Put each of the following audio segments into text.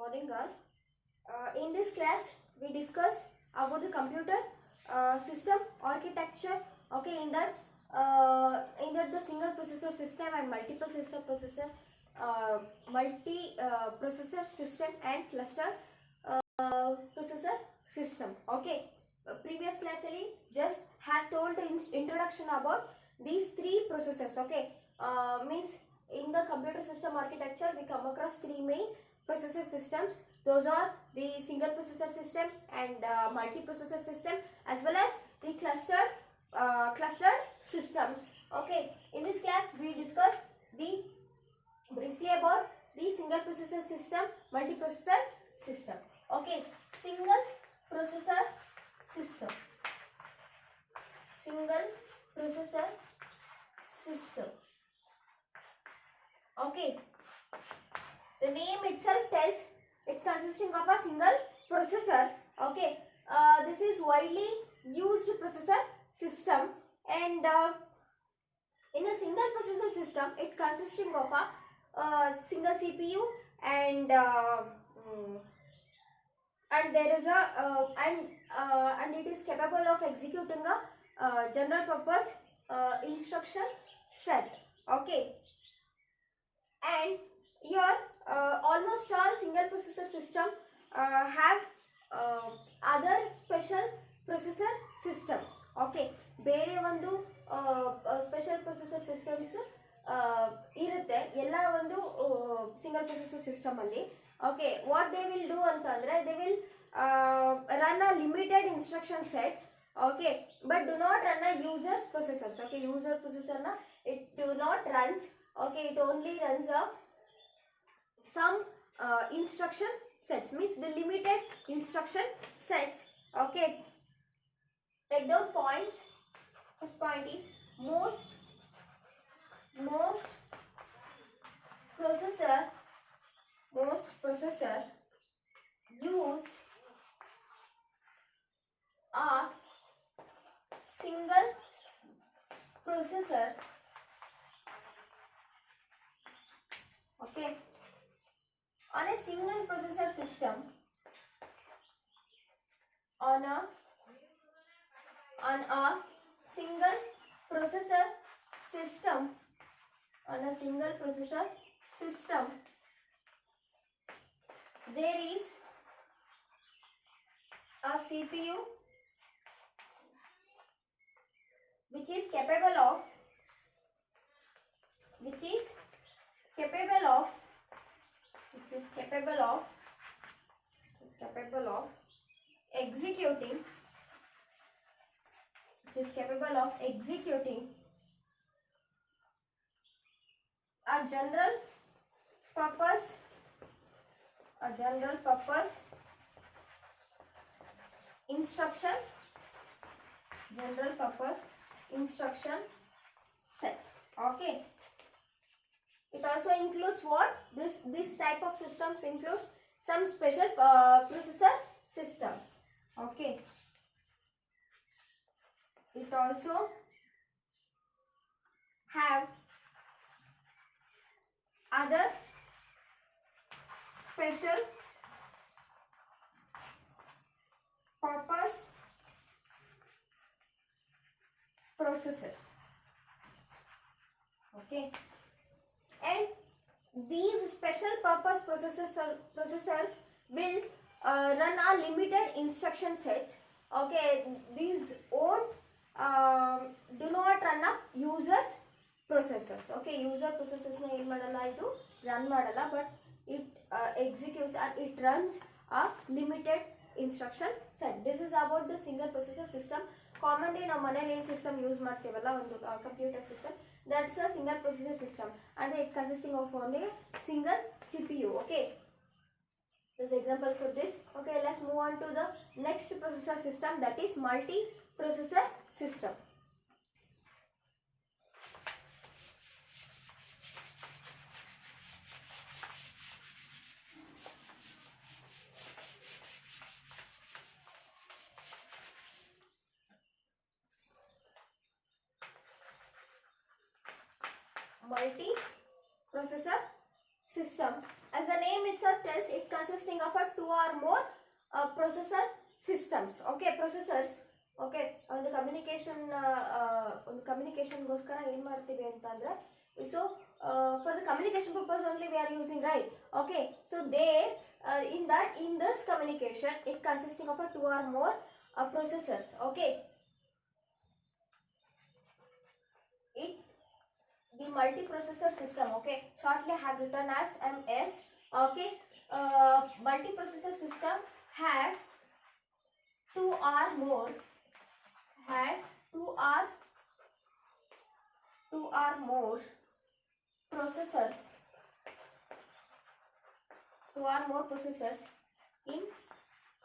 Morning all. In this class, we discuss about the computer system architecture. Okay, in that the single processor system and multiple system processor, processor system and cluster processor system. Okay, previous class ali just have told the introduction about these three processors. Okay, means in the computer system architecture we come across three main processor systems. Those are the single processor system and multi-processor system, as well as the clustered systems. Okay, in this class we discuss the briefly about the single processor system, multi-processor system. Okay, single processor system. Single processor system. Okay, the name itself tells it consisting of a single processor. Okay, this is widely used processor system, and in a single processor system it consisting of a single CPU and there is a and it is capable of executing a general purpose instruction set. Okay, and here almost all single processor system have other special processor systems. Okay, ಬೇರೆ ಒಂದು special processor systems ಇರುತ್ತೆ ಎಲ್ಲ ಒಂದು single processor system ಅಲ್ಲಿ. Okay, what they will do ಅಂತಂದ್ರೆ they will run a limited instruction sets. Okay, but do not run a users processors. Okay, user processor ನ it do not runs. Okay, it only runs some instruction sets, means the limited instruction sets. Okay, take down points. First point is most processor used are single processor. Okay, on a single processor system, on a single processor system, there is a CPU which is capable of executing a general purpose instruction set. Okay, it also includes what this type of systems includes some special processor systems. Okay, it also have other special purpose processors. Okay, and these special purpose processors will run a limited instruction sets. Okay, these won't do not run a users processors. Okay, user processors na ಏನು ಮಾಡಲ್ಲ, ಇದು run ಮಾಡಲ್ಲ, but it executes and it runs a limited instruction set. This is about the single processor system. Commonly ನಾವು ಮನೆಯಲ್ಲಿ ಏನು system use ಮಾಡ್ತೀವಲ್ಲ, ಒಂದು computer system, that's a single processor system and it consisting of only single CPU. Okay, this example for this. Okay, let's move on to the next processor system, that is multi-processor system. Multi-processor system. As the name itself tells, it consisting of a two or more processor systems. Okay, processors. Okay, ಒಂದು ಕಮ್ಯುನಿಕೇಶನ್ಗೋಸ್ಕರ ಏನು ಮಾಡ್ತೀವಿ ಅಂತಂದರೆ, so for the communication purpose only we are using, right? Okay, so there in this communication it consisting of a two or more processors. Okay, it the multiprocessor system. Okay, shortly I have written as MS. Okay, multiprocessor system have two or more processors, in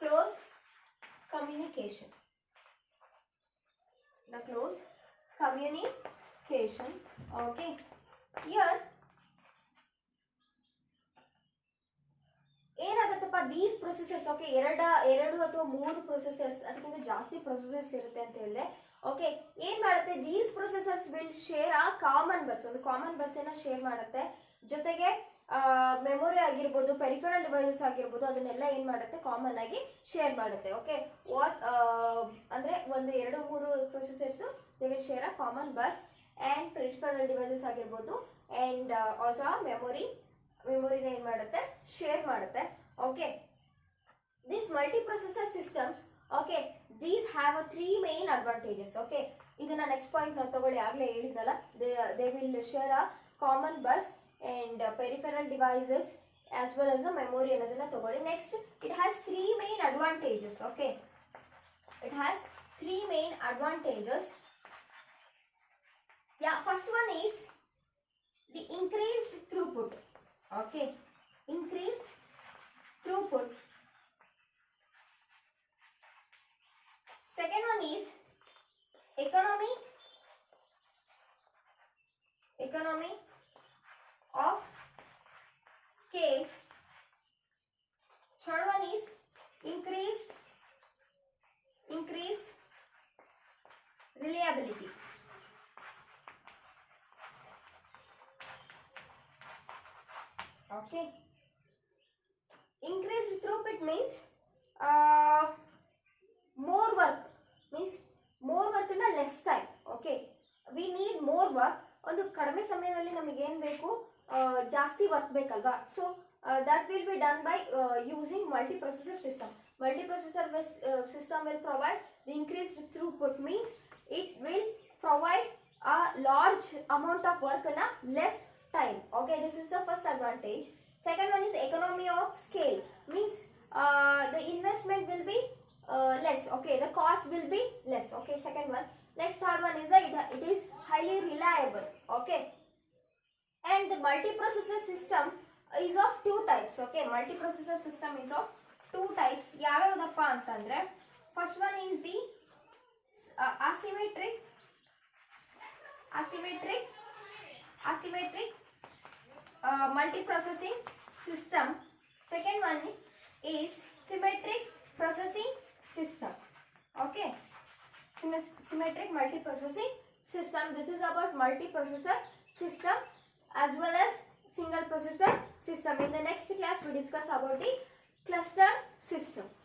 close communication. The close communication. Okay, here ಏನಾಗುತ್ತಪ್ಪ, these processors. Okay, ಎರಡು ಅಥವಾ ಮೂರು processors, ಅದಕ್ಕಿಂತ ಜಾಸ್ತಿ processors ಇರುತ್ತೆ ಅಂತ ಹೇಳಿದೆ. Okay, ಏನ್ ಮಾಡುತ್ತೆ, ದೀಸ್ ಪ್ರೊಸೆಸರ್ಸ್ ವಿಲ್ ಶೇರ್ ಆ ಕಾಮನ್ ಬಸ್, ಒಂದು ಕಾಮನ್ ಬಸ್ ಅನ್ನ ಶೇರ್ ಮಾಡುತ್ತೆ. ಜೊತೆಗೆ ಮೆಮೊರಿ ಆಗಿರ್ಬೋದು, ಪೆರಿಫೆರಲ್ ಡಿವೈಸಸ್ ಆಗಿರ್ಬೋದು, ಅದನ್ನೆಲ್ಲ ಏನ್ ಮಾಡುತ್ತೆ, ಕಾಮನ್ ಆಗಿ ಶೇರ್ ಮಾಡುತ್ತೆ. ಓಕೆ, ವಾಟ್ ಅಂದ್ರೆ ಒಂದು ಎರಡು ಮೂರು processors they will share a common bus and peripheral devices ಆಗಿರ್ಬೋದು, ಅಂಡ್ ಆಲ್ಸೋ ಮೆಮೊರಿನ ಏನ್ ಮಾಡುತ್ತೆ, ಶೇರ್ ಮಾಡುತ್ತೆ. Okay, these multiprocessor systems, okay, these have a three main advantages. Okay, ಇದನ್ನ ನೆಕ್ಸ್ಟ್ ಪಾಯಿಂಟ್ ನಾವು ತಗೊಳ್ಳಿ, ಆಗ್ಲೇ ಹೇಳಿದ್ನಲ್ಲ, they will share a common bus and peripheral devices as well as a memory ಅನ್ನೋದನ್ನ ತಗೊಳ್ಳಿ. Next, it has three main advantages. Okay, it has three main advantages. Yeah, first one is the increased throughput. Okay, increased throughput. Second one is economy of scale. Third one is increased reliability. Okay, increased throughput means more work in a less time. Okay, we need more work. ಒಂದು ಕಡಿಮೆ ಸಮಯದಲ್ಲಿ ನಮಗೆ ಏನು ಬೇಕು, ಜಾಸ್ತಿ work ಬೇಕಲ್ವಾ. So that will be done by using multiprocessor system. Multiprocessor system will provide the increased throughput, means it will provide a large amount of work in a less time. Okay, this is the first advantage. Second one is economy of scale, means the investment will be less. Okay, the cost will be less. Okay, second one. Next, third one is that it is highly reliable. Okay, and the multiprocessor system is of two types. Okay, multiprocessor system is of two types. ಯಾವ್ಯಾವದಪ್ಪ ಅಂತಂದ್ರೆ, first one is the asymmetric multiprocessing system. Second one is symmetric processing system. Okay, symmetric multiprocessing system. This is about multiprocessor system as well as single processor system. In the next class we discuss about the cluster systems.